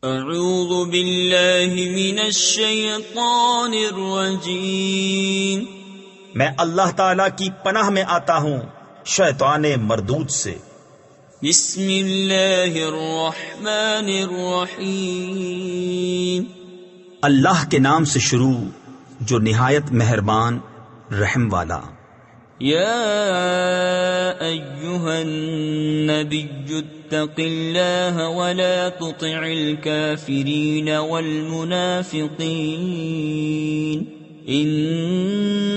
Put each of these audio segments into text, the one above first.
اعوذ باللہ من الشیطان الرجیم، میں اللہ تعالی کی پناہ میں آتا ہوں شیطان مردود سے۔ بسم اللہ الرحمن الرحیم، اللہ کے نام سے شروع جو نہایت مہربان رحم والا۔ یا ایہا النبی اتق اللہ ولا تطع الكافرین والمنافقین ان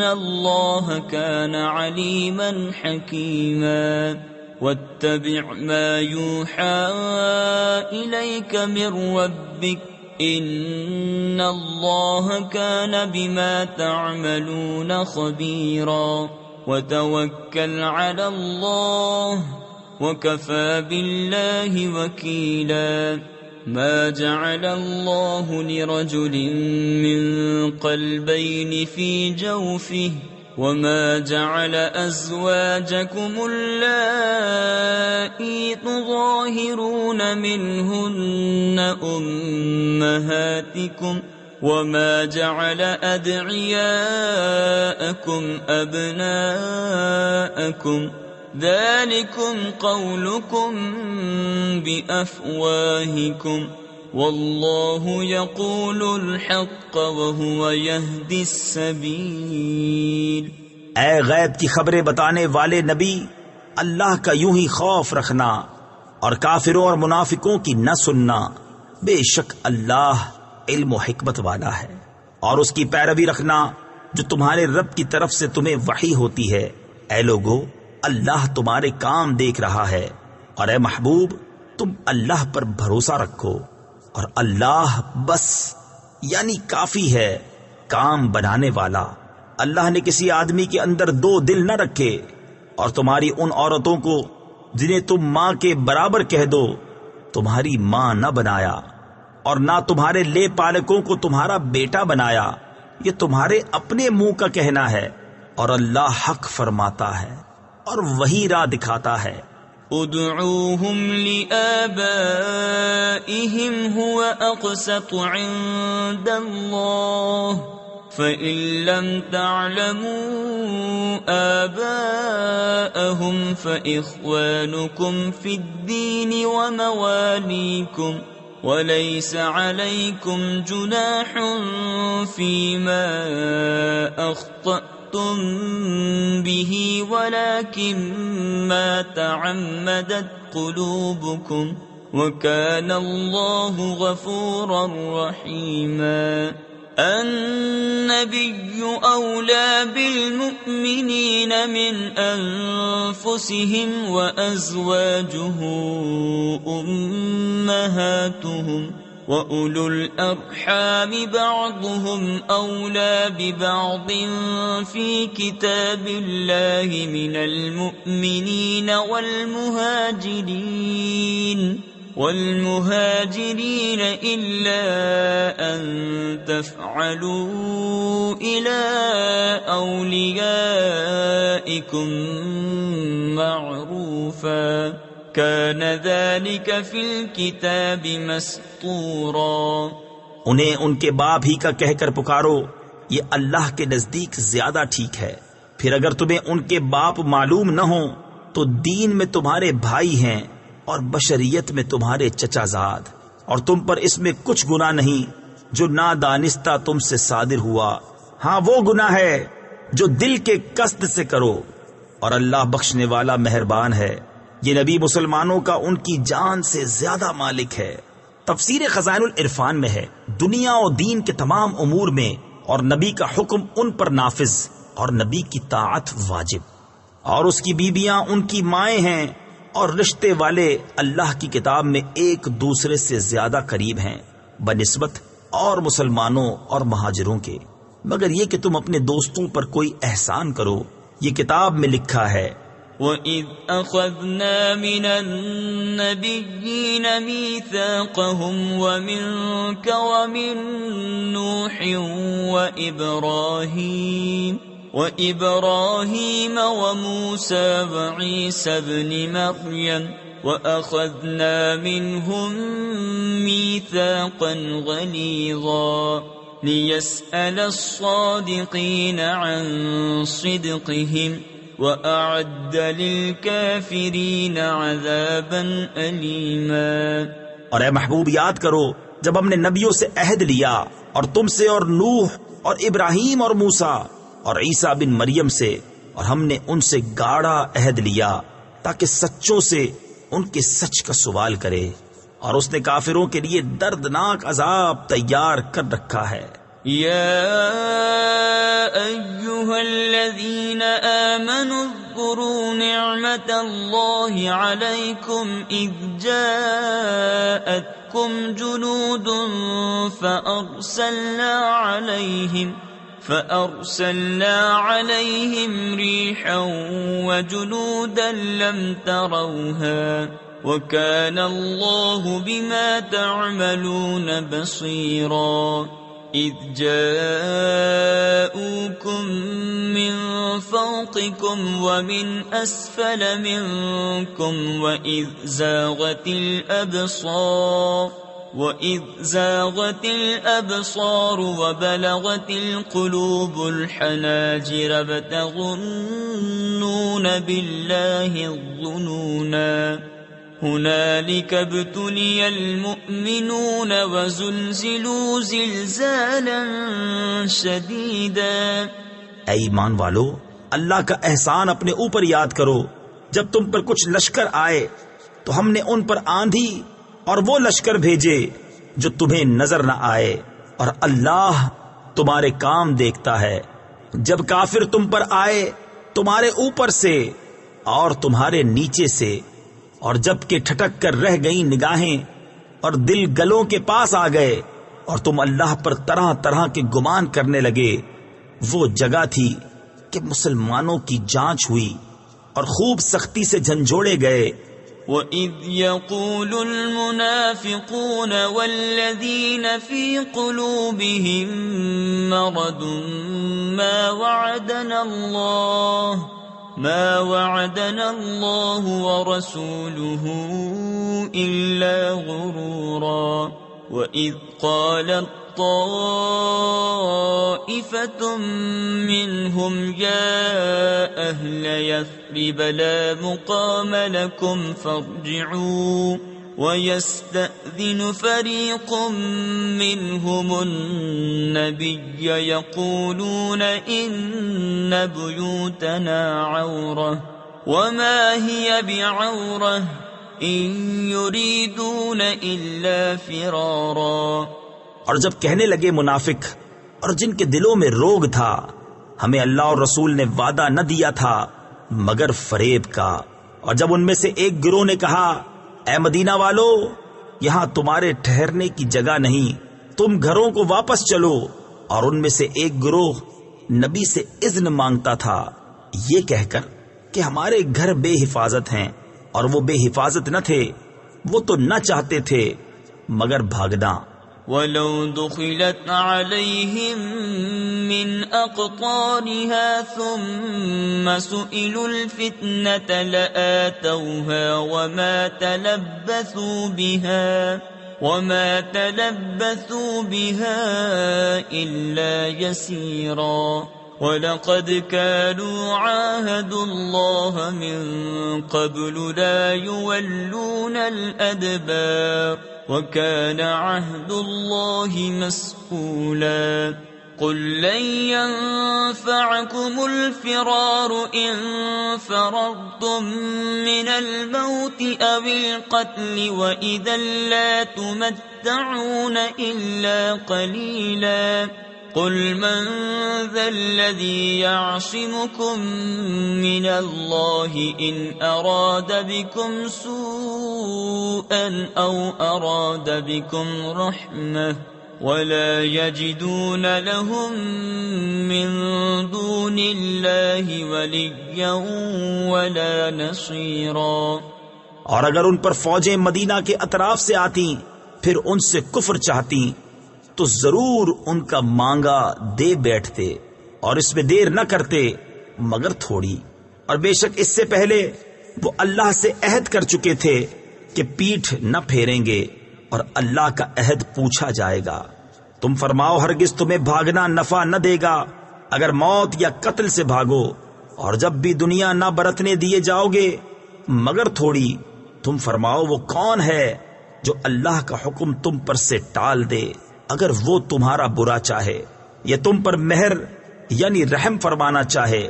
اللہ کان علیما حکیما واتبع ما یوحى الیک من ربک ان اللہ کان بما تعملون خبیرا وتوکل علی اللہ وَكَفَى بِاللَّهِ وَكِيلًا مَا جَعَلَ اللَّهُ لِرَجُلٍ مِّن قَلْبَيْنِ فِي جَوْفِهِ وَمَا جَعَلَ أَزْوَاجَكُمُ اللَّائِي تُظَاهِرُونَ مِنْهُنَّ أُمَّهَاتِكُمْ وَمَا جَعَلَ أَدْعِيَاءَكُمْ أَبْنَاءَكُمْ ذَلِكُمْ قَوْلُكُمْ بِأَفْوَاهِكُمْ وَاللَّهُ يَقُولُ الْحَقَّ وَهُوَ يَهْدِي السَّبِيلَ۔ اے غیب کی خبریں بتانے والے نبی، اللہ کا یوں ہی خوف رکھنا اور کافروں اور منافقوں کی نہ سننا، بے شک اللہ علم و حکمت والا ہے، اور اس کی پیروی رکھنا جو تمہارے رب کی طرف سے تمہیں وحی ہوتی ہے۔ اے لوگو، اللہ تمہارے کام دیکھ رہا ہے، اور اے محبوب تم اللہ پر بھروسہ رکھو، اور اللہ بس یعنی کافی ہے کام بنانے والا۔ اللہ نے کسی آدمی کے اندر دو دل نہ رکھے، اور تمہاری ان عورتوں کو جنہیں تم ماں کے برابر کہہ دو تمہاری ماں نہ بنایا، اور نہ تمہارے لے پالکوں کو تمہارا بیٹا بنایا، یہ تمہارے اپنے منہ کا کہنا ہے، اور اللہ حق فرماتا ہے اور وہی راہ دکھاتا ہے۔ ادعوهم لآبائهم هو أقسط عند الله فإن لم تعلموا آباءهم فإخوانكم في الدين ومواليكم وليس عليكم جناح فيما أخطأتم به ولكن ما تعمدت قلوبكم وكان الله غفورا رحيما۔ النبي أولى بالمؤمنين من أنفسهم وأزواجه أمهاتهم وَأُولُو الْأَرْحَامِ بَعْضُهُمْ أَوْلَى بِبَعْضٍ فِي كِتَابِ اللَّهِ مِنَ الْمُؤْمِنِينَ وَالْمُهَاجِرِينَ إِلَّا أَن تَفْعَلُوا إِلَى أَوْلِيَائِكُمْ مَعْرُوفًا كَانَ ذَلِكَ فِي الْكِتَابِ مَسْطُورًا۔ انہیں ان کے باپ ہی کا کہہ کر پکارو، یہ اللہ کے نزدیک زیادہ ٹھیک ہے۔ پھر اگر تمہیں ان کے باپ معلوم نہ ہوں تو دین میں تمہارے بھائی ہیں اور بشریت میں تمہارے چچا زاد، اور تم پر اس میں کچھ گناہ نہیں جو نادانستہ تم سے صادر ہوا، ہاں وہ گناہ ہے جو دل کے قصد سے کرو، اور اللہ بخشنے والا مہربان ہے۔ یہ نبی مسلمانوں کا ان کی جان سے زیادہ مالک ہے۔ تفسیر خزائن العرفان میں ہے، دنیا و دین کے تمام امور میں اور نبی کا حکم ان پر نافذ اور نبی کی طاعت واجب، اور اس کی بیویاں ان کی مائیں ہیں، اور رشتے والے اللہ کی کتاب میں ایک دوسرے سے زیادہ قریب ہیں بنسبت اور مسلمانوں اور مہاجروں کے، مگر یہ کہ تم اپنے دوستوں پر کوئی احسان کرو، یہ کتاب میں لکھا ہے۔ وَإِذْ أَخَذْنَا مِنَ النَّبِيِّينَ مِيثَاقَهُمْ وَمِنكَ وَمِن نُوحٍ وَإِبْرَاهِيمَ وَمُوسَى وَعِيسَى ابْنِ مَرْيَمَ وأخذنا منهم ميثاقا غليظا ليسأل الصادقين عن صدقهم وأعد للكافرين عذابا أليما۔ اور اے محبوب یاد کرو جب ہم نے نبیوں سے عہد لیا، اور تم سے اور نوح اور ابراہیم اور موسیٰ اور عیسیٰ بن مریم سے، اور ہم نے ان سے گاڑھا عہد لیا تاکہ سچوں سے ان کے سچ کا سوال کرے، اور اس نے کافروں کے لیے دردناک عذاب تیار کر رکھا ہے۔ يا أيها الذين آمنوا اذكروا نعمة الله عليكم إذ جاءتكم جنود فأرسلنا عليهم ريحا وجنودا لم تروها وكان الله بما تعملون بصيرا۔ إذ جاءوكم من فوقكم ومن أسفل منكم وإذ زاغت الأبصار وبلغت القلوب الحناجر وتظنون بالله الظنونا هنالك ابتلي المؤمنون وزلزلوا زلزالا شديدا۔ اے ایمان والو، اللہ کا احسان اپنے اوپر یاد کرو جب تم پر کچھ لشکر آئے تو ہم نے ان پر آندھی اور وہ لشکر بھیجے جو تمہیں نظر نہ آئے، اور اللہ تمہارے کام دیکھتا ہے۔ جب کافر تم پر آئے تمہارے اوپر سے اور تمہارے نیچے سے، اور جب کہ ٹھٹک کر رہ گئیں نگاہیں اور دل گلوں کے پاس آ گئے، اور تم اللہ پر طرح طرح کے گمان کرنے لگے، وہ جگہ تھی کہ مسلمانوں کی جانچ ہوئی اور خوب سختی سے جھنجھوڑے گئے۔ وَإِذْ يَقُولُ الْمُنَافِقُونَ وَالَّذِينَ فِي قُلُوبِهِم مَّرَضٌ ما وعدنا الله ورسوله إلا غرورا۔ وإذ قالت طائفة منهم يا أهل يثرب لا مقام لكم فارجعوا ويستأذن فريق منهم النبي يقولون إن بيوتنا عورة وما هي بعورة إن يريدون إلا فرارا۔ اور جب کہنے لگے منافق اور جن کے دلوں میں روگ تھا، ہمیں اللہ اور رسول نے وعدہ نہ دیا تھا مگر فریب کا، اور جب ان میں سے ایک گروہ نے کہا اے مدینہ والو، یہاں تمہارے ٹھہرنے کی جگہ نہیں، تم گھروں کو واپس چلو، اور ان میں سے ایک گروہ نبی سے اذن مانگتا تھا یہ کہہ کر کہ ہمارے گھر بے حفاظت ہیں، اور وہ بے حفاظت نہ تھے، وہ تو نہ چاہتے تھے مگر بھاگنا۔ وَلَوْ دُخِلَتْ عَلَيْهِمْ مِنْ أَقْطَارِهَا ثُمَّ سُئِلُوا الْفِتْنَةَ لَآتَوْهَا وَمَا تَلَبَّثُوا بِهَا إِلَّا يَسِيرًا۔ وَلَقَدْ كَانُوا عَاهَدُوا اللَّهَ مِنْ قَبْلُ لَا يُوَلُّونَ الْأَدْبَارَ وَكَانَ عَهْدُ اللَّهِ مَسْئُولًا۔ قُلْ لَنْ يَنْفَعَكُمُ الْفِرَارُ إِنْ فَرَرْتُمْ مِنَ الْمَوْتِ أَوِ الْقَتْلِ وَإِذًا لَا تُمَتَّعُونَ إِلَّا قَلِيلًا۔ قُلْ مَنْ ذَا الَّذِي يَعْصِمُكُمْ مِنَ اللَّهِ إِنْ أَرَادَ بِكُمْ سُوءًا أَوْ أَرَادَ بِكُمْ رَحْمَةً وَلَا يَجِدُونَ لَهُم مِّن دُونِ اللَّهِ وَلِيًّا وَلَا نَصِيرًا۔ اور اگر ان پر فوجیں مدینہ کے اطراف سے آتی پھر ان سے کفر چاہتی تو ضرور ان کا مانگا دے بیٹھتے، اور اس میں دیر نہ کرتے مگر تھوڑی، اور بے شک اس سے پہلے وہ اللہ سے عہد کر چکے تھے کہ پیٹھ نہ پھیریں گے اور اللہ کا عہد پوچھا جائے گا۔ تم فرماؤ ہرگز تمہیں بھاگنا نفع نہ دے گا اگر موت یا قتل سے بھاگو، اور جب بھی دنیا نہ برتنے دیے جاؤ گے مگر تھوڑی۔ تم فرماؤ وہ کون ہے جو اللہ کا حکم تم پر سے ٹال دے اگر وہ تمہارا برا چاہے، یا تم پر مہر یعنی رحم فرمانا چاہے،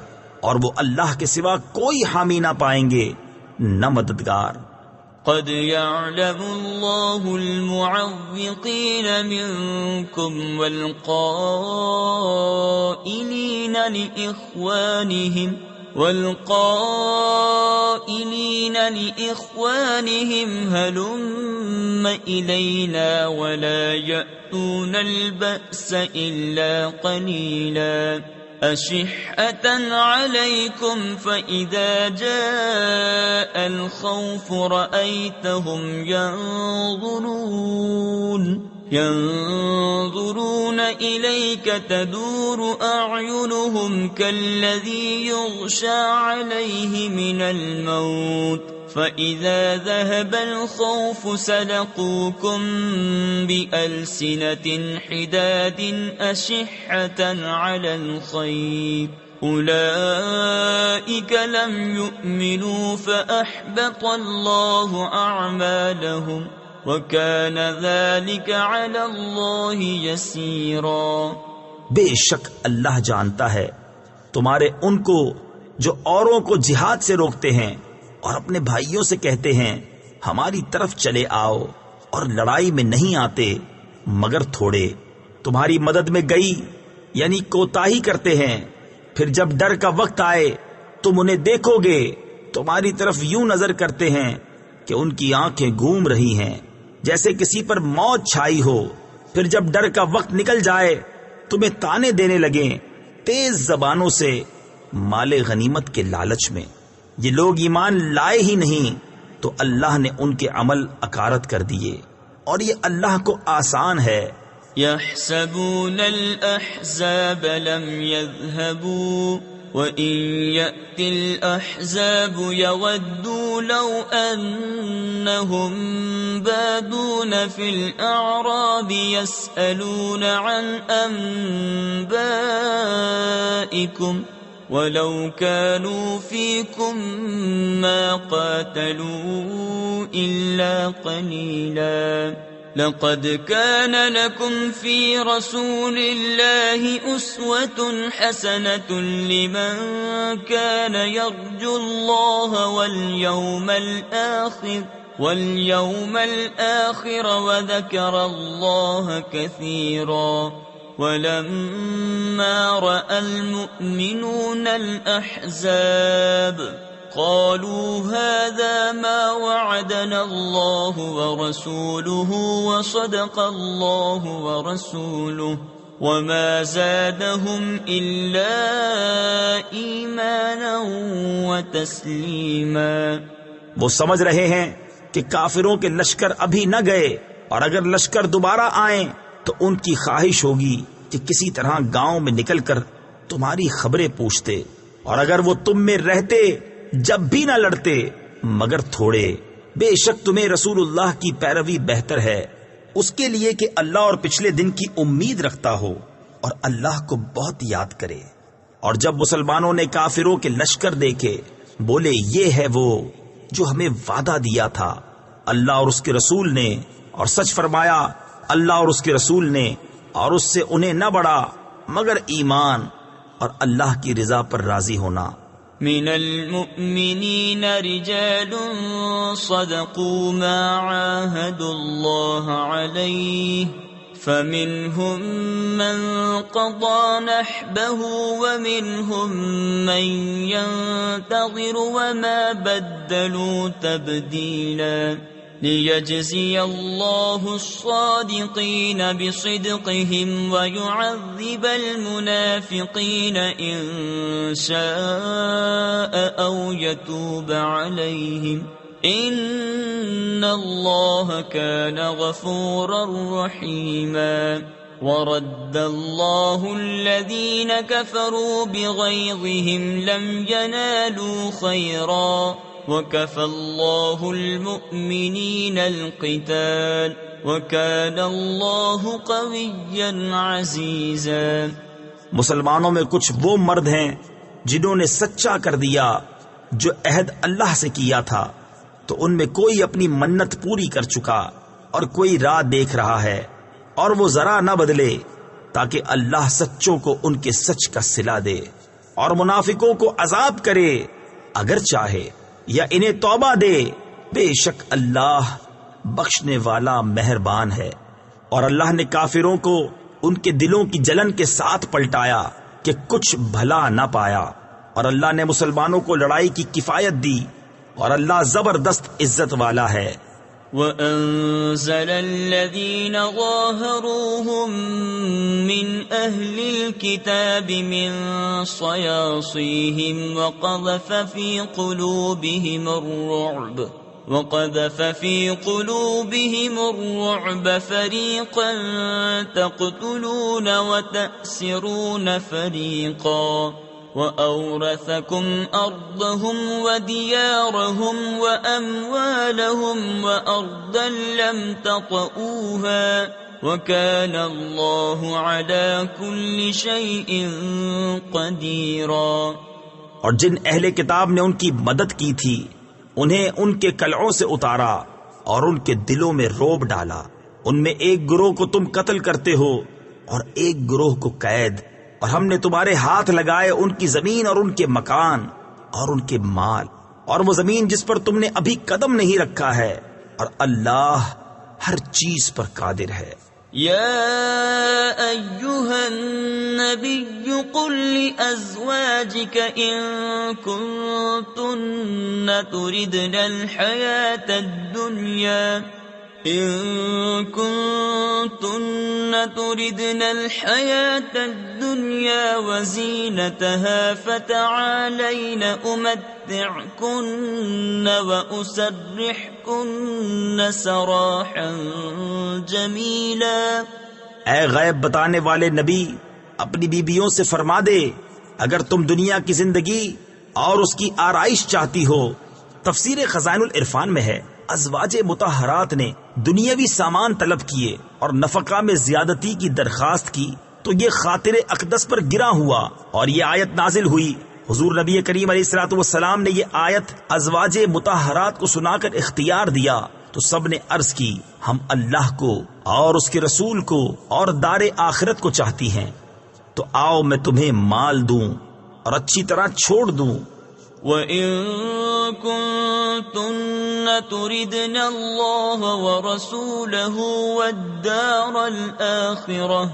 اور وہ اللہ کے سوا کوئی حامی نہ پائیں گے نہ مددگار۔ قد يعلم الله المعوقين منكم والقائلين لإخوانهم هلم إلينا ولا يأتون البأس إلا قليلا أشحة عليكم فإذا جاء الخوف رأيتهم ينظرون إليك تدور أعينهم كالذي يغشى عليه من الموت فإذا ذهب الخوف سلقوكم بألسنة حداد أشحة على الخير أولئك لم يؤمنوا فأحبط الله أعمالهم وَكَانَ ذَلِكَ عَلَى اللَّهِ يَسِيرًا۔ بے شک اللہ جانتا ہے تمہارے ان کو جو اوروں کو جہاد سے روکتے ہیں اور اپنے بھائیوں سے کہتے ہیں ہماری طرف چلے آؤ، اور لڑائی میں نہیں آتے مگر تھوڑے۔ تمہاری مدد میں گئی یعنی کوتاہی کرتے ہیں، پھر جب ڈر کا وقت آئے تم انہیں دیکھو گے تمہاری طرف یوں نظر کرتے ہیں کہ ان کی آنکھیں گھوم رہی ہیں جیسے کسی پر موت چھائی ہو، پھر جب ڈر کا وقت نکل جائے تمہیں تانے دینے لگیں تیز زبانوں سے مال غنیمت کے لالچ میں۔ یہ لوگ ایمان لائے ہی نہیں تو اللہ نے ان کے عمل اکارت کر دیے، اور یہ اللہ کو آسان ہے۔ يحسبون الأحزاب لم يذهبوا وَإِن يَأْتِ الْأَحْزَابُ يَوَدُّوا لَوْ أَنَّهُمْ بَادُونَ فِي الْأَعْرَابِ يَسْأَلُونَ عَنْ أَنْبَائِكُمْ وَلَوْ كَانُوا فِيكُمْ مَا قَاتَلُوا إِلَّا قَلِيلًا لقد كان لكم في رسول الله أسوة حسنة لمن كان يرجو الله واليوم الآخر وذكر الله كثيرا ولما رأى المؤمنون الأحزاب قالوا هذا ما وعدنا الله ورسوله وصدق الله ورسوله وما زادهم إلا إيمانا وتسليما۔ وہ سمجھ رہے ہیں کہ کافروں کے لشکر ابھی نہ گئے، اور اگر لشکر دوبارہ آئیں تو ان کی خواہش ہوگی کہ کسی طرح گاؤں میں نکل کر تمہاری خبریں پوچھتے، اور اگر وہ تم میں رہتے جب بھی نہ لڑتے مگر تھوڑے۔ بے شک تمہیں رسول اللہ کی پیروی بہتر ہے اس کے لیے کہ اللہ اور پچھلے دن کی امید رکھتا ہو اور اللہ کو بہت یاد کرے۔ اور جب مسلمانوں نے کافروں کے لشکر دیکھے بولے یہ ہے وہ جو ہمیں وعدہ دیا تھا اللہ اور اس کے رسول نے، اور سچ فرمایا اللہ اور اس کے رسول نے، اور اس سے انہیں نہ بڑھا مگر ایمان اور اللہ کی رضا پر راضی ہونا۔ من المؤمنين رجال صدقوا ما عاهدوا الله عليه فمنهم من قضى نحبه ومنهم من ينتظر وما بدلوا تبديلا ليجزي الله الصادقين بصدقهم ويعذب المنافقين إن شاء أو يتوب عليهم إن الله كان غفورا رحيما۔ ورد الله الذين كفروا بغيظهم لم ينالوا خيرا وَكَفَى اللَّهُ الْمُؤْمِنِينَ الْقِتَالَ وَكَانَ اللَّهُ قَوِيًّا عَزِيزًا۔ مسلمانوں میں کچھ وہ مرد ہیں جنہوں نے سچا کر دیا جو عہد اللہ سے کیا تھا، تو ان میں کوئی اپنی منت پوری کر چکا اور کوئی راہ دیکھ رہا ہے، اور وہ ذرا نہ بدلے تاکہ اللہ سچوں کو ان کے سچ کا صلہ دے، اور منافقوں کو عذاب کرے اگر چاہے، یا انہیں توبہ دے، بے شک اللہ بخشنے والا مہربان ہے۔ اور اللہ نے کافروں کو ان کے دلوں کی جلن کے ساتھ پلٹایا کہ کچھ بھلا نہ پایا، اور اللہ نے مسلمانوں کو لڑائی کی کفایت دی، اور اللہ زبردست عزت والا ہے۔ وَأَنزَلَ الَّذِينَ ظَاهَرُوهُم مِّنْ أَهْلِ الْكِتَابِ مِنْ صَيَاصِيهِمْ وَقَذَفَ فِي قُلُوبِهِمُ الرُّعْبَ فَرِيقًا تَقْتُلُونَ وَتَأْسِرُونَ فَرِيقًا وَأَوْرَثَكُمْ أَرْضَهُمْ وَدِيَارَهُمْ وَأَمْوَالَهُمْ وَأَرْضًا لَّمْ تَطَئُوهَا وَكَانَ اللَّهُ عَلَى كُلِّ شَيْءٍ قَدِيرًا۔ اور جن اہل کتاب نے ان کی مدد کی تھی انہیں ان کے قلعوں سے اتارا اور ان کے دلوں میں روب ڈالا، ان میں ایک گروہ کو تم قتل کرتے ہو اور ایک گروہ کو قید، اور ہم نے تمہارے ہاتھ لگائے ان کی زمین اور ان کے مکان اور ان کے مال، اور وہ زمین جس پر تم نے ابھی قدم نہیں رکھا ہے، اور اللہ ہر چیز پر قادر ہے۔ يا أيها النبي قل لأزواجك إن كنتن تردن الحياة الدنيا وزينتها فتعالين أمتعكن وأسرحكن سراحا جميلا۔ اے غیب بتانے والے نبی، اپنی بیویوں سے فرما دے اگر تم دنیا کی زندگی اور اس کی آرائش چاہتی ہو۔ تفسیر خزائن العرفان میں ہے ازواج مطہرات نے دنیاوی سامان طلب کیے اور نفقہ میں زیادتی کی درخواست کی تو یہ خاطر اقدس پر گرا ہوا اور یہ آیت نازل ہوئی۔ حضور نبی کریم علیہ الصلوۃ والسلام نے یہ آیت ازواج مطہرات کو سنا کر اختیار دیا تو سب نے عرض کی ہم اللہ کو اور اس کے رسول کو اور دار آخرت کو چاہتی ہیں، تو آؤ میں تمہیں مال دوں اور اچھی طرح چھوڑ دوں۔ وَإِن كُنتُنَّ تُرِدْنَ اللَّهَ وَرَسُولَهُ وَالدَّارَ الْآخِرَةَ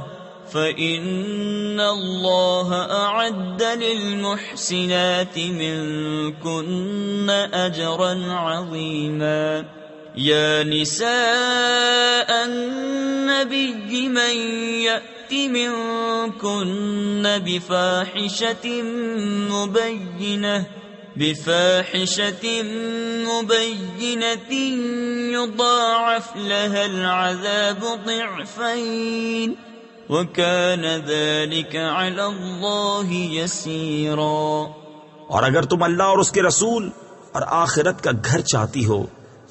فَإِنَّ اللَّهَ أَعَدَّ لِلْمُحْسِنَاتِ مِنكُنَّ أَجْرًا عَظِيمًا۔ يَا نِسَاءَ النَّبِيِّ مَن يَأْتِ مِنكُنَّ بِفَاحِشَةٍ مُبَيِّنَةٍ يُضَاعَفْ لَهَا الْعَذَابُ ضِعْفَيْنِ وَكَانَ ذَلِكَ عَلَى اللَّهِ يَسِيرًا۔ اور اگر تم اللہ اور اس کے رسول اور آخرت کا گھر چاہتی ہو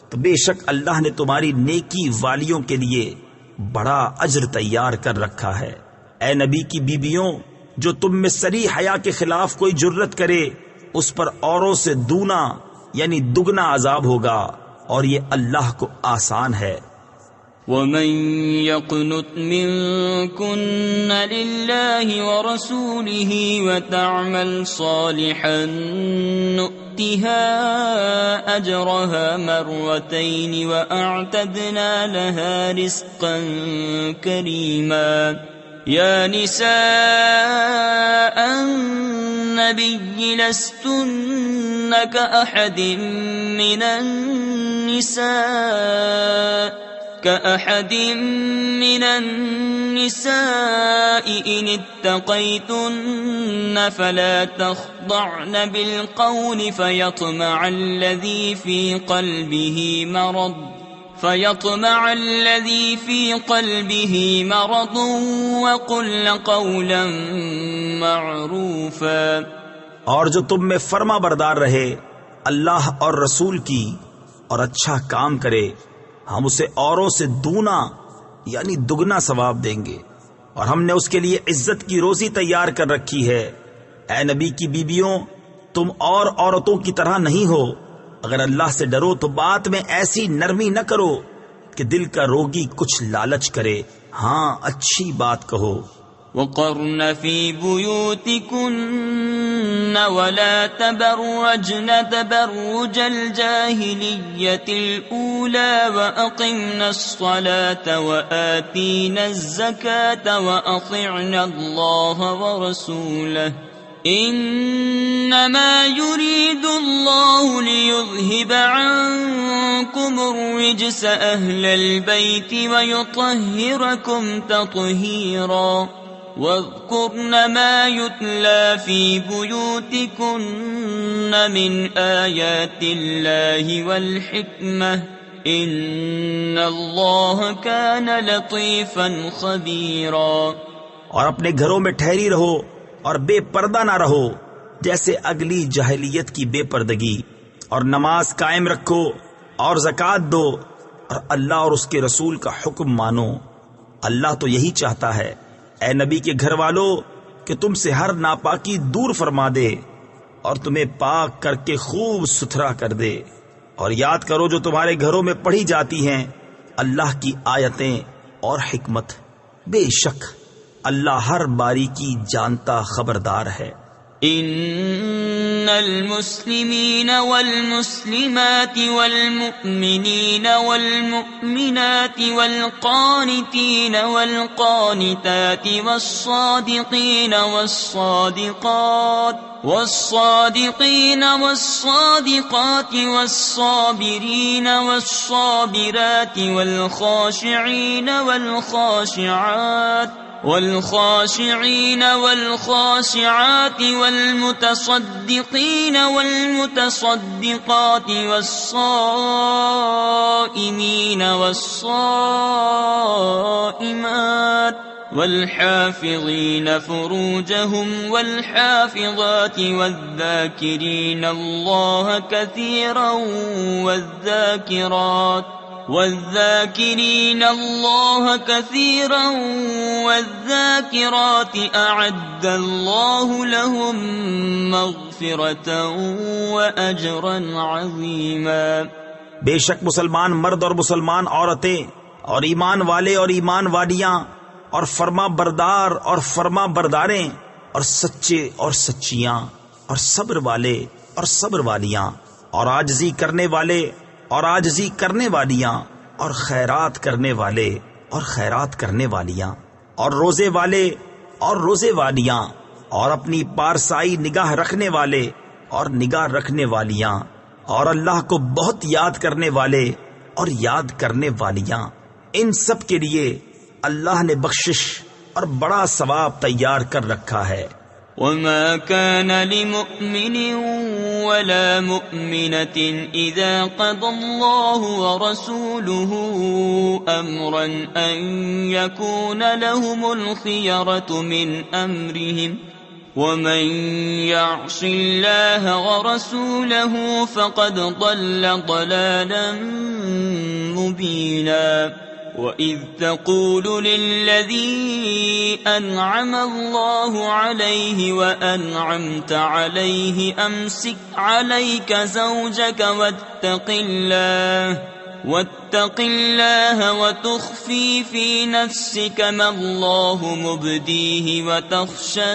تو بے شک اللہ نے تمہاری نیکی والیوں کے لیے بڑا اجر تیار کر رکھا ہے۔ اے نبی کی بیویوں، جو تم میں صریح حیا کے خلاف کوئی جرت کرے اس پر اوروں سے دونا یعنی دگنا عذاب ہوگا، اور یہ اللہ کو آسان ہے۔ وَمَن يَقْنُتْ مِنكُنَّ لِلَّهِ وَرَسُولِهِ وَتَعْمَلْ صَالِحًا نُؤْتِهَا أَجْرَهَا مَرَّتَيْنِ وَأَعْتَدْنَا لَهَا رِزْقًا كَرِيمًا۔ يَا نِسَاءَ النَّبِيِّ لَسْتُنَّ كَأَحَدٍ مِّنَ النِّسَاءِ إِنِ اتَّقَيْتُنَّ فَلَا تَخْضَعْنَ بِالْقَوْلِ فَيَطْمَعَ الَّذِي فِي قَلْبِهِ مَرَضٌ وَقُلْنَ قَوْلًا مَّعْرُوفًا۔ اور جو تم میں فرما بردار رہے اللہ اور رسول کی اور اچھا کام کرے ہم اسے اوروں سے دونا یعنی دگنا ثواب دیں گے، اور ہم نے اس کے لیے عزت کی روزی تیار کر رکھی ہے۔ اے نبی کی بیویوں، تم اور عورتوں کی طرح نہیں ہو، اگر اللہ سے ڈرو تو بات میں ایسی نرمی نہ کرو کہ دل کا روگی کچھ لالچ کرے، ہاں اچھی بات کہو۔ وقرن في بيوتكن ولا تبرجن تبرج الجاهلية الأولى وأقمنا الصلاة وآتينا الزكاة وأطعنا الله ورسوله إنما يريد الله ليذهب عنكم الرجس أهل البيت ويطهركم تطهيرا واذكرن ما يتلى في بيوتكن من آيات الله والحكمة إن الله كان لطيفا خبيرا۔ اور اپنے گھروں میں ٹھہری رہو اور بے پردہ نہ رہو جیسے اگلی جاہلیت کی بے پردگی، اور نماز قائم رکھو اور زکوٰۃ دو اور اللہ اور اس کے رسول کا حکم مانو۔ اللہ تو یہی چاہتا ہے اے نبی کے گھر والو کہ تم سے ہر ناپاکی دور فرما دے اور تمہیں پاک کر کے خوب ستھرا کر دے، اور یاد کرو جو تمہارے گھروں میں پڑھی جاتی ہیں اللہ کی آیتیں اور حکمت، بے شک اللہ ہر باریکی جانتا خبردار ہے۔ ان المسلمین والمسلمات والمؤمنین والمؤمنات والقانتین والقانتات والصادقین والصادقات والصادقات والصابرین والصابرات والخاشعین والخاشعات والمتصدقين والمتصدقات والصائمين والصائمات والحافظين فروجهم والحافظات والذاكرين الله كثيرا والذاكرين الله كثيرا والذاكرات أعد الله لهم مغفرة وأجرا عظيما۔ بے شک مسلمان مرد اور مسلمان عورتیں اور ایمان والے اور ایمان والیاں اور فرما بردار اور فرما برداریں اور سچے اور سچیاں اور صبر والے اور صبر والیاں اور عاجزی کرنے والے اور عاجزی کرنے والیاں اور خیرات کرنے والے اور خیرات کرنے والیاں اور روزے والے اور روزے والیاں اور اپنی پارسائی نگاہ رکھنے والے اور نگاہ رکھنے والیاں اور اللہ کو بہت یاد کرنے والے اور یاد کرنے والیاں، ان سب کے لیے اللہ نے بخشش اور بڑا ثواب تیار کر رکھا ہے۔ وما كان لمؤمن ولا مؤمنة إذا قضى الله ورسوله أمرا أن يكون لهم الخيرة من أمرهم ومن يعص الله ورسوله فقد ضل ضلالا مبينا۔ وَإِذْ تَقُولُ لِلَّذِي أَنْعَمَ اللَّهُ عَلَيْهِ وَأَنْعَمْتَ عَلَيْهِ أَمْسِكْ عَلَيْكَ زَوْجَكَ وَاتَّقِ اللَّهَ وَتُخْفِي فِي نَفْسِكَ مَا اللَّهُ مُبْدِيهِ وَتَخْشَى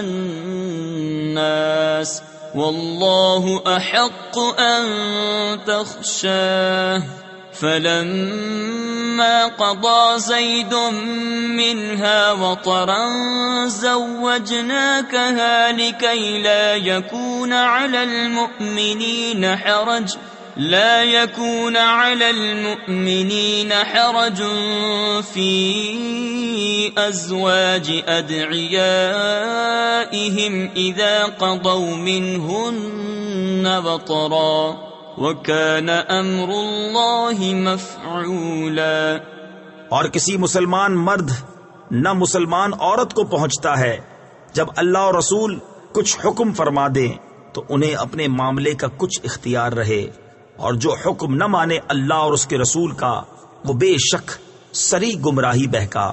النَّاسَ وَاللَّهُ أَحَقُّ أَن تَخْشَاهُ فلما قضى زيد منها وطرا زوجناكها لكي لا يكون على المؤمنين حرج في أزواج أدعيائهم إذا قضوا منهن وطرا وَكَانَ أَمْرُ اللَّهِ مَفْعُولًا۔ اور کسی مسلمان مرد نہ مسلمان عورت کو پہنچتا ہے جب اللہ اور رسول کچھ حکم فرما دیں تو انہیں اپنے معاملے کا کچھ اختیار رہے، اور جو حکم نہ مانے اللہ اور اس کے رسول کا وہ بے شک سری گمراہی بہکا۔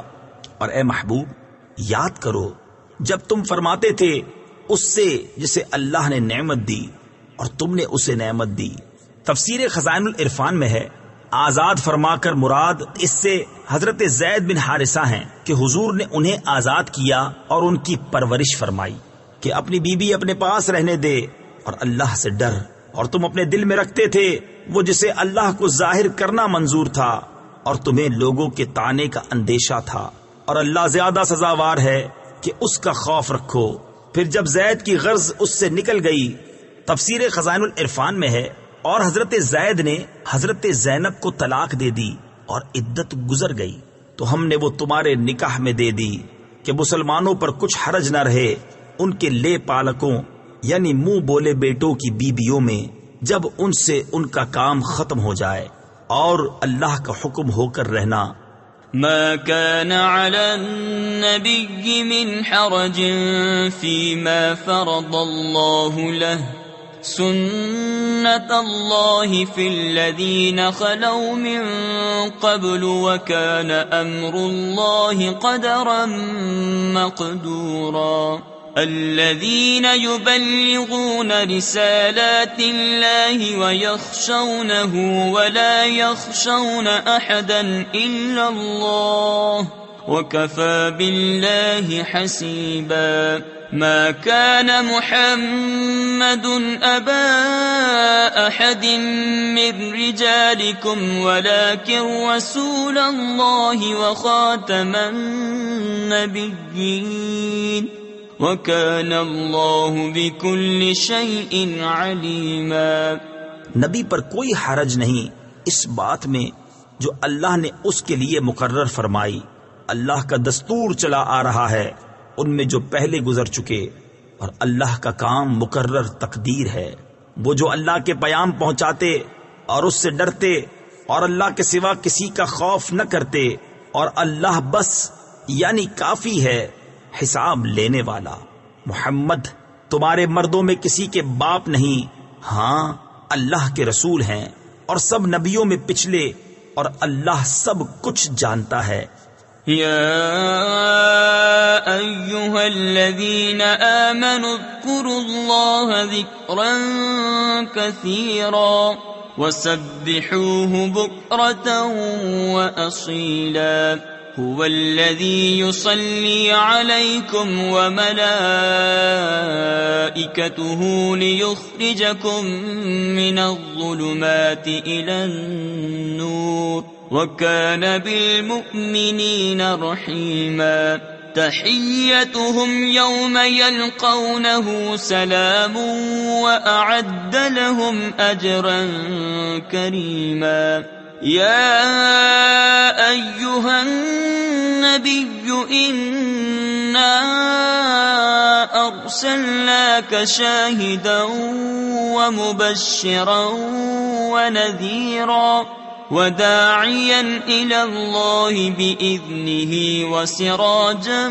اور اے محبوب یاد کرو جب تم فرماتے تھے اس سے جسے اللہ نے نعمت دی اور تم نے اسے نعمت دی۔ تفسیر خزائن العرفان میں ہے آزاد فرما کر مراد اس سے حضرت زید بن حارثہ ہیں کہ حضور نے انہیں آزاد کیا اور ان کی پرورش فرمائی کہ اپنی بیوی اپنے پاس رہنے دے اور اللہ سے ڈر، اور تم اپنے دل میں رکھتے تھے وہ جسے اللہ کو ظاہر کرنا منظور تھا اور تمہیں لوگوں کے طعنے کا اندیشہ تھا، اور اللہ زیادہ سزاوار ہے کہ اس کا خوف رکھو۔ پھر جب زید کی غرض اس سے نکل گئی، تفسیر خزائن العرفان میں ہے اور حضرت زید نے حضرت زینب کو طلاق دے دی اور عدت گزر گئی تو ہم نے وہ تمہارے نکاح میں دے دی کہ مسلمانوں پر کچھ حرج نہ رہے ان کے لے پالکوں یعنی منہ بولے بیٹوں کی بیویوں میں جب ان سے ان کا کام ختم ہو جائے، اور اللہ کا حکم ہو کر رہنا۔ ما كان على النبي من حرج فيما فرض الله له سنة الله في الذين خلوا من قبل وكان أمر الله قدرا مقدورا الذين يبلغون رسالات الله ويخشونه ولا يخشون أحدا إلا الله وكفى بالله حسيبا ما كان محمد أبا أحد من رجالكم ولكن رسول الله وخاتم النبيين وَكَانَ اللَّهُ بِكُلِّ شَيْءٍ عَلِيمًا۔ نبی پر کوئی حرج نہیں اس بات میں جو اللہ نے اس کے لیے مقرر فرمائی۔ اللہ کا دستور چلا آ رہا ہے ان میں جو پہلے گزر چکے، اور اللہ کا کام مقرر تقدیر ہے۔ وہ جو اللہ کے پیام پہنچاتے اور اس سے ڈرتے اور اللہ کے سوا کسی کا خوف نہ کرتے، اور اللہ بس یعنی کافی ہے حساب لینے والا۔ محمد تمہارے مردوں میں کسی کے باپ نہیں، ہاں اللہ کے رسول ہیں اور سب نبیوں میں پچھلے، اور اللہ سب کچھ جانتا ہے۔ یا ایھا الذین آمنوا اذکروا اللہ ذکرا کثیرا وسبحوه بکرة وأصیلا هو الذي يصلي عليكم وملائكته ليخرجكم من الظلمات إلى النور وكان بالمؤمنين رحيما تحيتهم يوم يلقونه سلام وأعد لهم أجرا كريما يا أيها النبي إنا أرسلناك شاهدا ومبشرا ونذيرا وداعيا إلى الله بإذنه وسراجا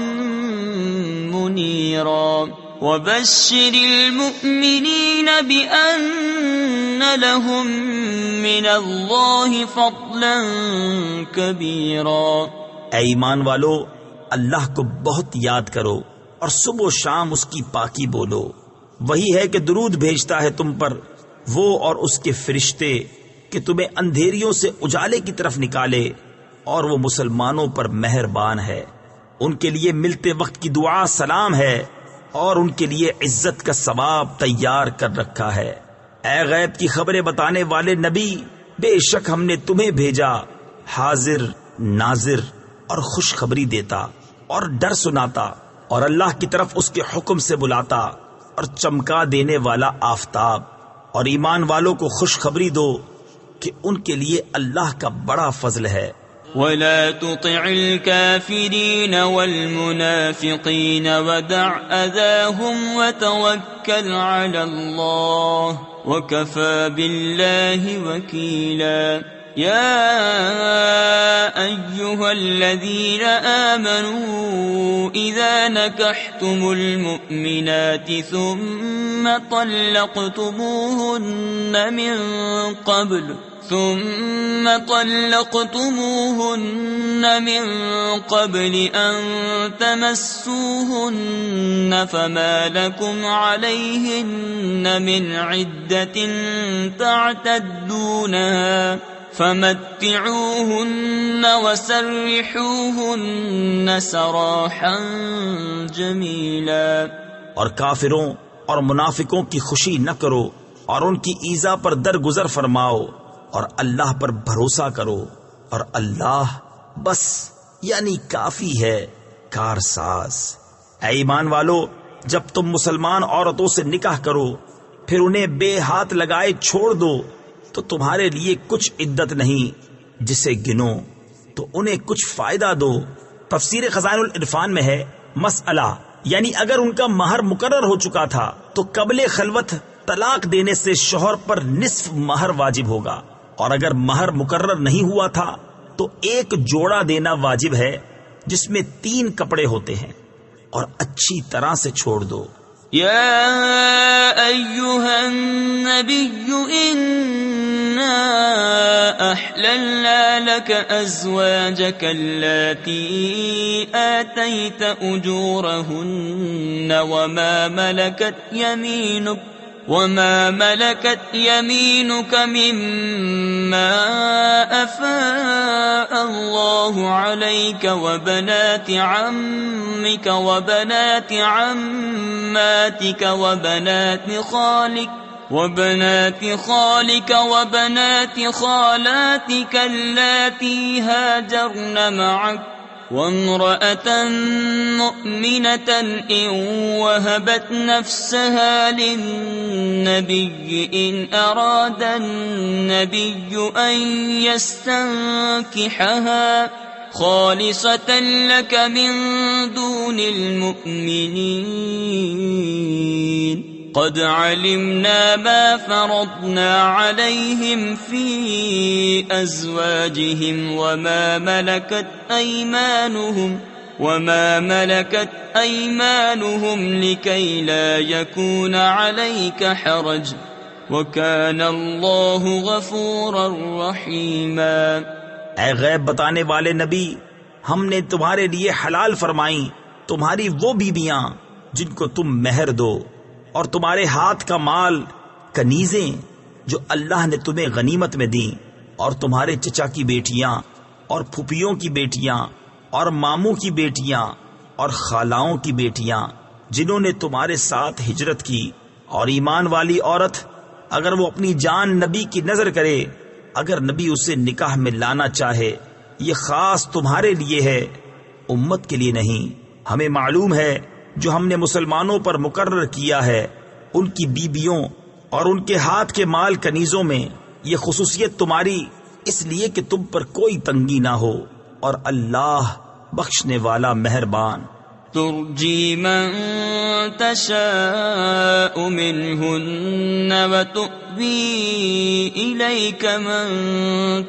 منيرا وبشر المؤمنين بأن لهم من الله فضلا كبيرا۔ اے ایمان والو، اللہ کو بہت یاد کرو اور صبح و شام اس کی پاکی بولو۔ وہی ہے کہ درود بھیجتا ہے تم پر وہ اور اس کے فرشتے کہ تمہیں اندھیریوں سے اجالے کی طرف نکالے، اور وہ مسلمانوں پر مہربان ہے۔ ان کے لیے ملتے وقت کی دعا سلام ہے، اور ان کے لیے عزت کا ثواب تیار کر رکھا ہے۔ اے غیب کی خبریں بتانے والے نبی، بے شک ہم نے تمہیں بھیجا حاضر ناظر اور خوشخبری دیتا اور ڈر سناتا، اور اللہ کی طرف اس کے حکم سے بلاتا، اور چمکا دینے والا آفتاب۔ اور ایمان والوں کو خوشخبری دو کہ ان کے لیے اللہ کا بڑا فضل ہے۔ ولا تطع الكافرين والمنافقين ودع أذاهم وتوكل على الله وكفى بالله وكيلا۔ يا أيها الذين آمنوا إذا نكحتم المؤمنات ثم طلقتموهن من قبل أن تمسوهن فما لكم عليهن من عدة تعتدونها فمتعوهن وسرحوهن سراحا جمیلا۔ اور کافروں اور منافقوں کی خوشی نہ کرو اور ان کی ایذا پر درگزر فرماؤ اور اللہ پر بھروسہ کرو اور اللہ بس یعنی کافی ہے کارساز۔ اے ایمان والو، جب تم مسلمان عورتوں سے نکاح کرو پھر انہیں بے ہاتھ لگائے چھوڑ دو تو تمہارے لیے کچھ عدت نہیں جسے گنو تو انہیں کچھ فائدہ دو۔ تفسیر خزائن العرفان میں ہے مسئلہ، یعنی اگر ان کا مہر مقرر ہو چکا تھا تو قبل خلوت طلاق دینے سے شوہر پر نصف مہر واجب ہوگا، اور اگر مہر مقرر نہیں ہوا تھا تو ایک جوڑا دینا واجب ہے جس میں 3 کپڑے ہوتے ہیں، اور اچھی طرح سے چھوڑ دو۔ يا أيها النبي إنا أحللنا لك أزواجك اللاتي آتيت أجورهن وما ملكت يمينك مما أفاء الله عليك وبنات عمك وبنات عماتك وبنات خالك وبنات خالاتك اللاتي هاجرن معك وامرأة مؤمنة إن وهبت نفسها للنبي إن أراد النبي أن يستنكحها خالصة لك من دون المؤمنين قد علمنا ما فرضنا عليهم في أزواجهم وما ملكت أيمانهم لكي لا يكون عليك حرج وكان الله غفورا رحيما۔ اے غیب بتانے والے نبی، ہم نے تمہارے لیے حلال فرمائیں تمہاری وہ بیویاں جن کو تم مہر دو، اور تمہارے ہاتھ کا مال کنیزیں جو اللہ نے تمہیں غنیمت میں دیں، اور تمہارے چچا کی بیٹیاں اور پھوپھیوں کی بیٹیاں اور ماموں کی بیٹیاں اور خالاؤں کی بیٹیاں جنہوں نے تمہارے ساتھ ہجرت کی، اور ایمان والی عورت اگر وہ اپنی جان نبی کی نظر کرے، اگر نبی اسے نکاح میں لانا چاہے، یہ خاص تمہارے لیے ہے، امت کے لیے نہیں۔ ہمیں معلوم ہے جو ہم نے مسلمانوں پر مقرر کیا ہے ان کی بیبیوں اور ان کے ہاتھ کے مال کنیزوں میں، یہ خصوصیت تمہاری اس لیے کہ تم پر کوئی تنگی نہ ہو، اور اللہ بخشنے والا مہربان۔ ترجی من تشاء منہن وتؤوی الیک من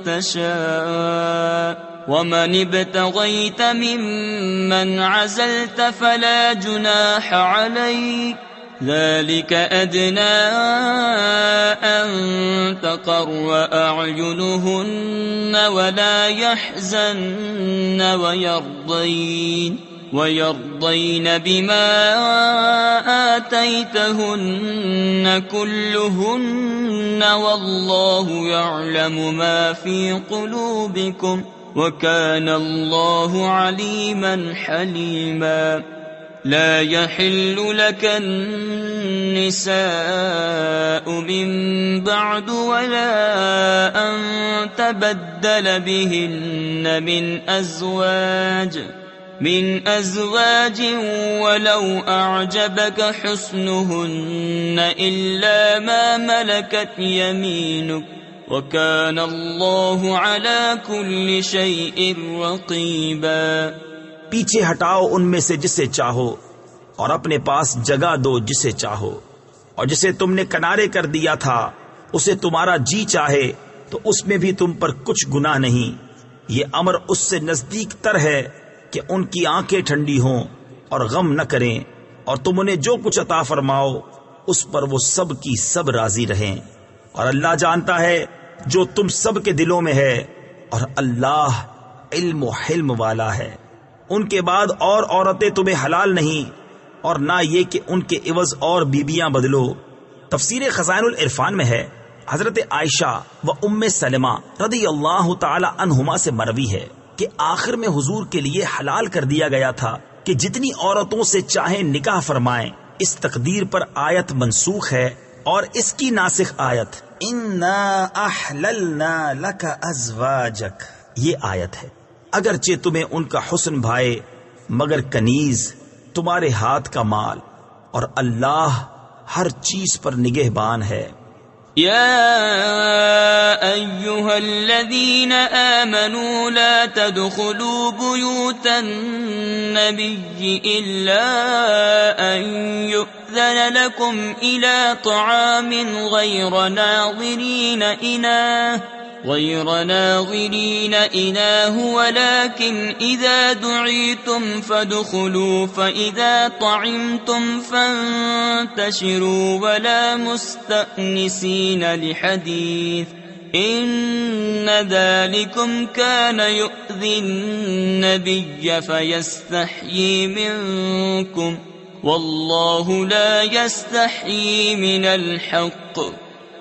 تشاء ومن ابتغیت ممن عزلت فلا جناح علیک ذلك أدنى أن تقر أعينهن ولا يحزن ويرضين بما آتيتهن كلهن والله يعلم ما في قلوبكم وكان الله عليما حليما۔ لا يحل لك النساء من بعد ولا أن تبدل بهن من أزواج ولو أعجبك حسنهن إلا ما ملكت يمينك وكان الله على كل شيء رقيبا۔ پیچھے ہٹاؤ ان میں سے جسے چاہو اور اپنے پاس جگہ دو جسے چاہو، اور جسے تم نے کنارے کر دیا تھا اسے تمہارا جی چاہے تو اس میں بھی تم پر کچھ گناہ نہیں. یہ امر اس سے نزدیک تر ہے کہ ان کی آنکھیں ٹھنڈی ہوں اور غم نہ کریں، اور تم انہیں جو کچھ عطا فرماؤ اس پر وہ سب کی سب راضی رہیں. اور اللہ جانتا ہے جو تم سب کے دلوں میں ہے، اور اللہ علم و حلم والا ہے. ان کے بعد اور عورتیں تمہیں حلال نہیں، اور نہ یہ کہ ان کے عوض اور بیبیاں بدلو. تفسیر خزائن العرفان میں ہے، حضرت عائشہ و ام سلمہ رضی اللہ تعالی عنہما سے مروی ہے کہ آخر میں حضور کے لیے حلال کر دیا گیا تھا کہ جتنی عورتوں سے چاہیں نکاح فرمائیں. اس تقدیر پر آیت منسوخ ہے، اور اس کی ناسخ آیت اِنَّا أَحْلَلْنَا لَكَ أَزْوَاجَكَ یہ آیت ہے. اگرچہ تمہیں ان کا حسن بھائے مگر کنیز تمہارے ہاتھ کا مال، اور اللہ ہر چیز پر نگہبان ہے. يا أيها الذين آمنوا لا تدخلوا بيوت النبي إلا أن يؤذن لكم إلى طعام غير ناظرين إناه ولكن إذا دعيتم فادخلوا فإذا طعمتم فانتشروا ولا مستأنسين لحديث إن ذلكم كان يؤذي النبي فيستحيي منكم والله لا يستحيي من الحق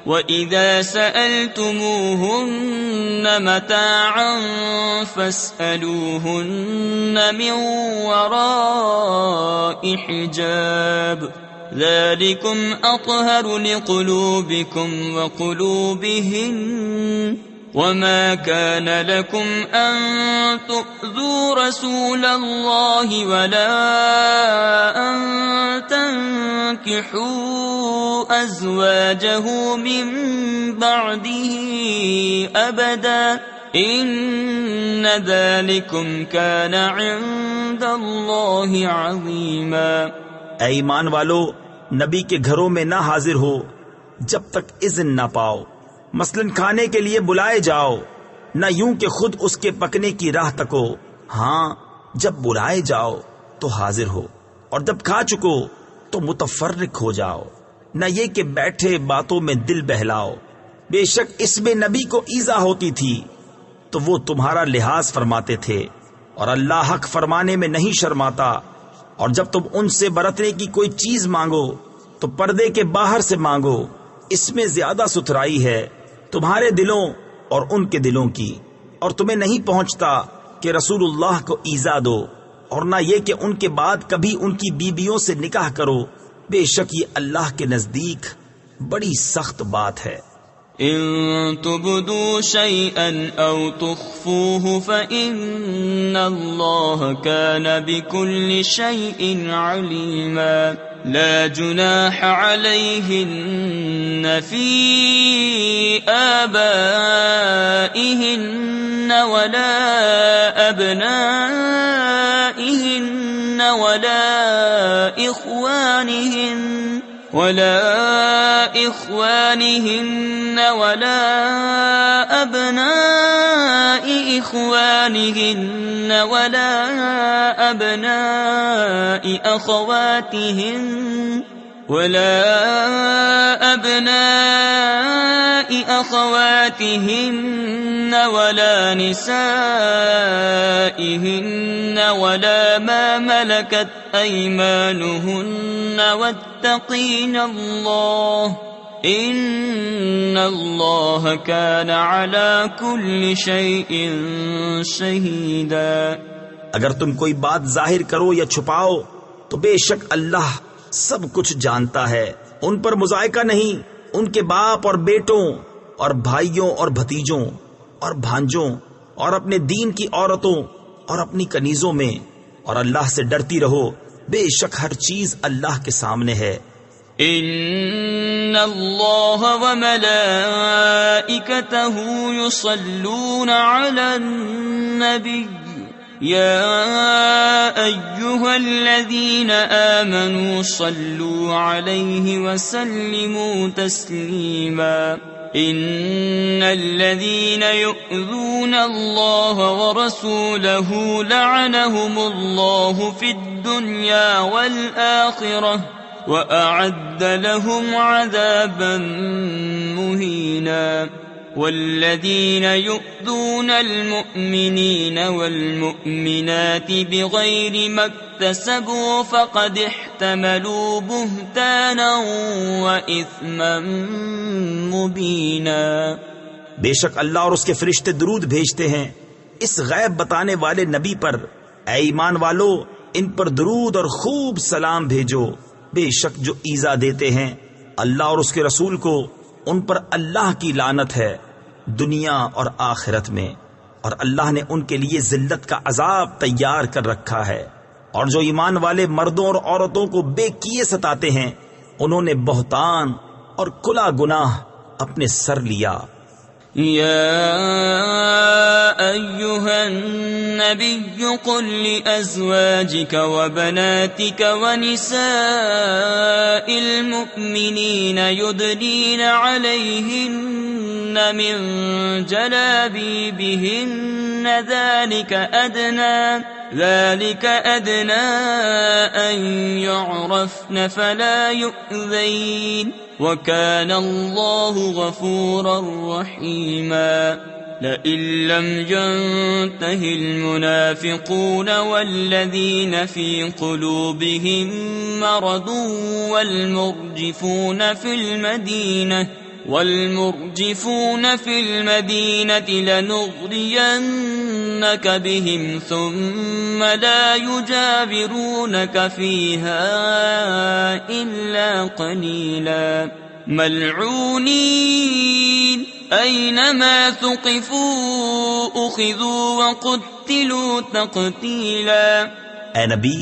وَإِذَا سَأَلْتُمُوهُنَّ مَتَاعًا فَاسْأَلُوهُنَّ مِنْ وَرَاءِ حِجَابٍ ذَلِكُمْ أَطْهَرُ لِقُلُوبِكُمْ وَقُلُوبِهِنَّ وَمَا كَانَ لَكُمْ أَن تُؤْذُوا رَسُولَ اللَّهِ وَلَا أَن تَنكِحُوا أَزْوَاجَهُ مِن بَعْدِهِ أَبَدًا إِنَّ ذَلِكُمْ كَانَ عِندَ اللَّهِ عَظِيمًا. اے ایمان والو، نبی کے گھروں میں نہ حاضر ہو جب تک اذن نہ پاؤ. مثلاً کھانے کے لیے بلائے جاؤ، نہ یوں کہ خود اس کے پکنے کی راہ تکو. ہاں، جب بلائے جاؤ تو حاضر ہو، اور جب کھا چکو تو متفرق ہو جاؤ. نہ یہ کہ بیٹھے باتوں میں دل بہلاؤ. بے شک اس میں نبی کو ایذا ہوتی تھی تو وہ تمہارا لحاظ فرماتے تھے، اور اللہ حق فرمانے میں نہیں شرماتا. اور جب تم ان سے برتنے کی کوئی چیز مانگو تو پردے کے باہر سے مانگو، اس میں زیادہ ستھرائی ہے تمہارے دلوں اور ان کے دلوں کی. اور تمہیں نہیں پہنچتا کہ رسول اللہ کو ایذا دو، اور نہ یہ کہ ان کے بعد کبھی ان کی بیویوں سے نکاح کرو. بے شک یہ اللہ کے نزدیک بڑی سخت بات ہے. إن تبدوا شيئا أو تخفوه فإن الله كان بكل شيء عليما. لا جناح عليهن في آبائهن ولا أبنائهن ولا إخوانهن ولا أبناء إخوانهن ولا أبناء أخواتهن ولا نسائهن ولا ما ملكت أيمانهن واتقين الله إن الله كان على كل شيء شهيدا. اگر تم کوئی بات ظاہر کرو یا چھپاؤ تو بے شک اللہ سب کچھ جانتا ہے. ان پر مذائقہ نہیں ان کے باپ اور بیٹوں اور بھائیوں اور بھتیجوں اور بھانجوں اور اپنے دین کی عورتوں اور اپنی کنیزوں میں، اور اللہ سے ڈرتی رہو. بے شک ہر چیز اللہ کے سامنے ہے. ان اللہ وملائکته يصلون على النبي يا أيها الذين آمنوا صلوا عليه وسلموا تسليما. إن الذين يؤذون الله ورسوله لعنهم الله في الدنيا والآخرة وأعد لهم عذابا مهينا والذين يؤذون المؤمنين والمؤمنات بغير ما اكتسبوا فقد احتملوا بهتانا وإثما مبينا. بے شک اللہ اور اس کے فرشتے درود بھیجتے ہیں اس غیب بتانے والے نبی پر. اے ایمان والو ان پر درود اور خوب سلام بھیجو. بے شک جو ایذا دیتے ہیں اللہ اور اس کے رسول کو ان پر اللہ کی لعنت ہے دنیا اور آخرت میں، اور اللہ نے ان کے لیے ذلت کا عذاب تیار کر رکھا ہے. اور جو ایمان والے مردوں اور عورتوں کو بے کیے ستاتے ہیں انہوں نے بہتان اور کھلا گناہ اپنے سر لیا. يا أيها النبي قل لأزواجك وبناتك ونساء المؤمنين يدنين عليهن من جلابيبهن ذلك أدنى أن يعرفن فلا يؤذين وَكَانَ اللَّهُ غَفُورًا رَّحِيمًا. لَئِن لَّمْ يَنْتَهِ الْمُنَافِقُونَ وَالَّذِينَ فِي قُلُوبِهِم مَّرَضٌ وَالْمُرْجِفُونَ فِي الْمَدِينَةِ لَنُغْرِيَنَّكَ بِهِمْ ثُمَّ لَا يُجَاوِرُونَكَ فِيهَا إِلَّا قَلِيلًا مَلْعُونِينَ أَيْنَمَا ثُقِفُوا أُخِذُوا وَقُتِّلُوا تَقْتِيلًا. اے نبی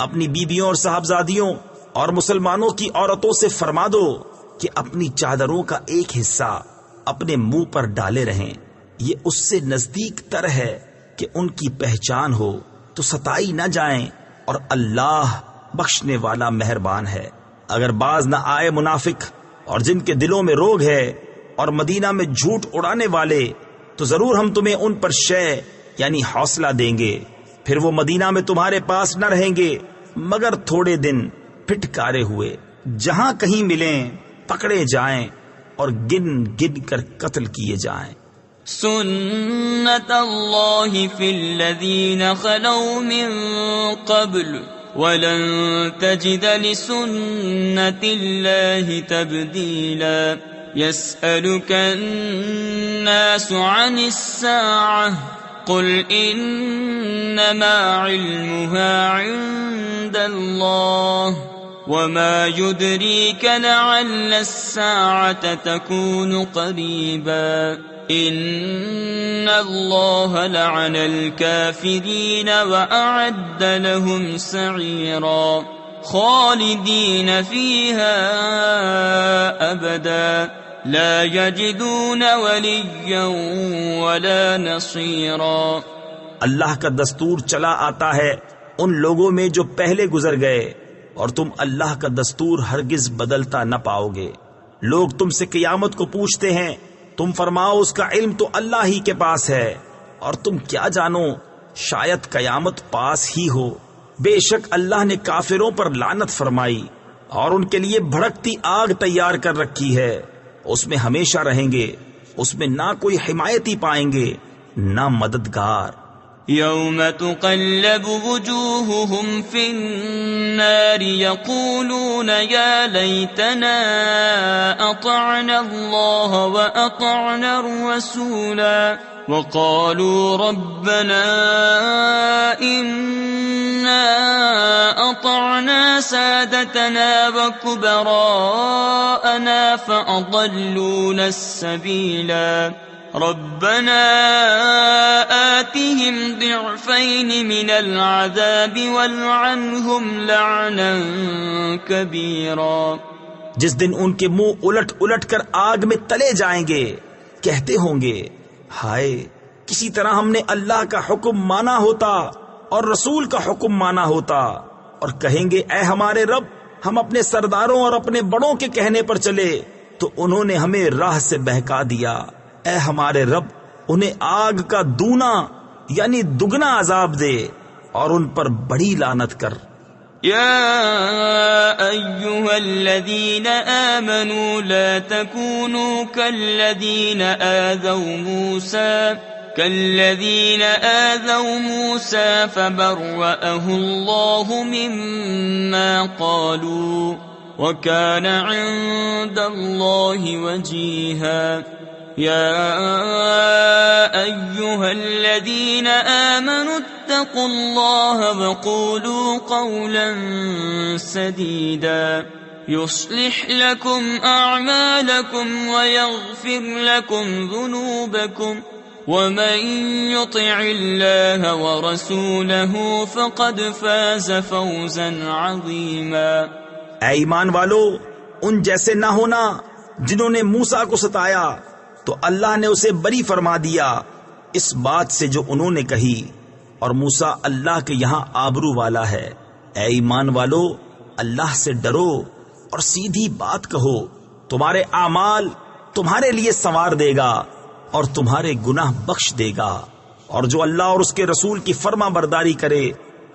اپنی بیویوں اور صاحبزادیوں اور مسلمانوں کی عورتوں سے فرما دو کہ اپنی چادروں کا ایک حصہ اپنے منہ پر ڈالے رہیں، یہ اس سے نزدیک تر ہے کہ ان کی پہچان ہو تو ستائی نہ جائیں، اور اللہ بخشنے والا مہربان ہے. اگر باز نہ آئے منافق اور جن کے دلوں میں روگ ہے اور مدینہ میں جھوٹ اڑانے والے تو ضرور ہم تمہیں ان پر شے یعنی حوصلہ دیں گے، پھر وہ مدینہ میں تمہارے پاس نہ رہیں گے مگر تھوڑے دن، پھٹکارے ہوئے. جہاں کہیں ملیں پکڑے جائیں اور گن گن کر قتل کیے جائیں. سنت اللہ فی الذین خلو من قبل ولن تجد لسنت اللہ تبدیلا. يسألك الناس عن الساعة قل إنما علمها عند الله وما يدريك لعل الساعة تكون قريبا. إن الله لعن الكافرين وأعد لهم سعيرا خالدين فيها أبدا لا يجدون وليا ولا نصيرا. اللہ کا دستور چلا آتا ہے ان لوگوں میں جو پہلے گزر گئے، اور تم اللہ کا دستور ہرگز بدلتا نہ پاؤ گے. لوگ تم سے قیامت کو پوچھتے ہیں، تم فرماؤ اس کا علم تو اللہ ہی کے پاس ہے، اور تم کیا جانو شاید قیامت پاس ہی ہو. بے شک اللہ نے کافروں پر لعنت فرمائی اور ان کے لیے بھڑکتی آگ تیار کر رکھی ہے، اس میں ہمیشہ رہیں گے، اس میں نہ کوئی حمایتی پائیں گے نہ مددگار. يوم تقلب وجوههم في النار يقولون يا ليتنا أطعنا الله وأطعنا الرسولا وقالوا ربنا إنا أطعنا سادتنا وكبراءنا فأضلونا السبيلا ربنا آتهم ضعفين من العذاب والعنهم لعنا كبيرا. جس دن ان کے منہ الٹ الٹ کر آگ میں تلے جائیں گے، کہتے ہوں گے ہائے کسی طرح ہم نے اللہ کا حکم مانا ہوتا اور رسول کا حکم مانا ہوتا، اور کہیں گے اے ہمارے رب ہم اپنے سرداروں اور اپنے بڑوں کے کہنے پر چلے تو انہوں نے ہمیں راہ سے بہکا دیا۔ اے ہمارے رب، انہیں آگ کا دونا یعنی دگنا عذاب دے اور ان پر بڑی لعنت کر۔ يا أيها الذين آمنوا لا تكونوا كالذين آذوا موسى فبرأه الله مما قالوا وكان عند الله وجيها۔ يا أيها الذين آمنوا اتقوا الله وقولوا قولا سديدا يصلح لكم أعمالكم ويغفر لكم ذنوبكم ومن يطع الله ورسوله فقد فاز فوزا عظيما۔ اے ایمان والو، ان جیسے نہ ہونا جنہوں نے موسیٰ کو ستایا تو اللہ نے اسے بری فرما دیا اس بات سے جو انہوں نے کہی، اور موسیٰ اللہ کے یہاں آبرو والا ہے۔ اے ایمان والو، اللہ سے ڈرو اور سیدھی بات کہو، تمہارے اعمال تمہارے لیے سنوار دے گا اور تمہارے گناہ بخش دے گا، اور جو اللہ اور اس کے رسول کی فرما برداری کرے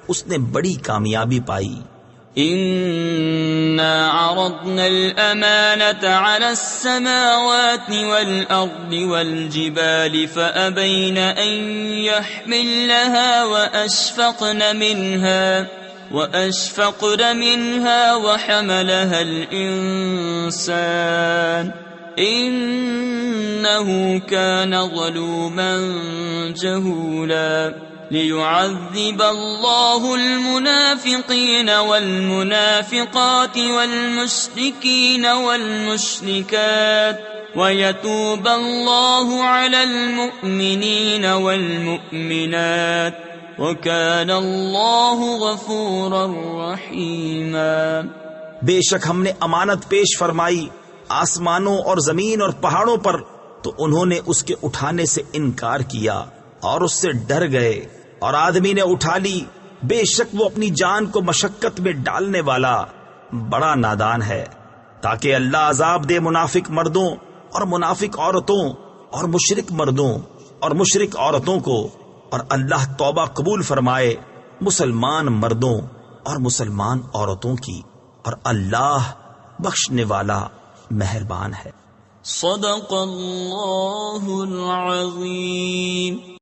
اس نے بڑی کامیابی پائی۔ إنا عرضنا الأمانة على السماوات والأرض والجبال فأبين أن يحملنها وأشفقن منها وحملها الإنسان إنه كان ظلوما جهولا۔ ليعذب الله المنافقين والمنافقات والمشركين والمشركات ويتوب الله على المؤمنين والمؤمنات وكان الله غفورا رحيما۔ بے شک ہم نے امانت پیش فرمائی آسمانوں اور زمین اور پہاڑوں پر، تو انہوں نے اس کے اٹھانے سے انکار کیا اور اس سے ڈر گئے، اور آدمی نے اٹھا لی، بے شک وہ اپنی جان کو مشقت میں ڈالنے والا بڑا نادان ہے، تاکہ اللہ عذاب دے منافق مردوں اور منافق عورتوں اور مشرک مردوں اور مشرک عورتوں کو، اور اللہ توبہ قبول فرمائے مسلمان مردوں اور مسلمان عورتوں کی، اور اللہ بخشنے والا مہربان ہے۔ صدق اللہ العظیم۔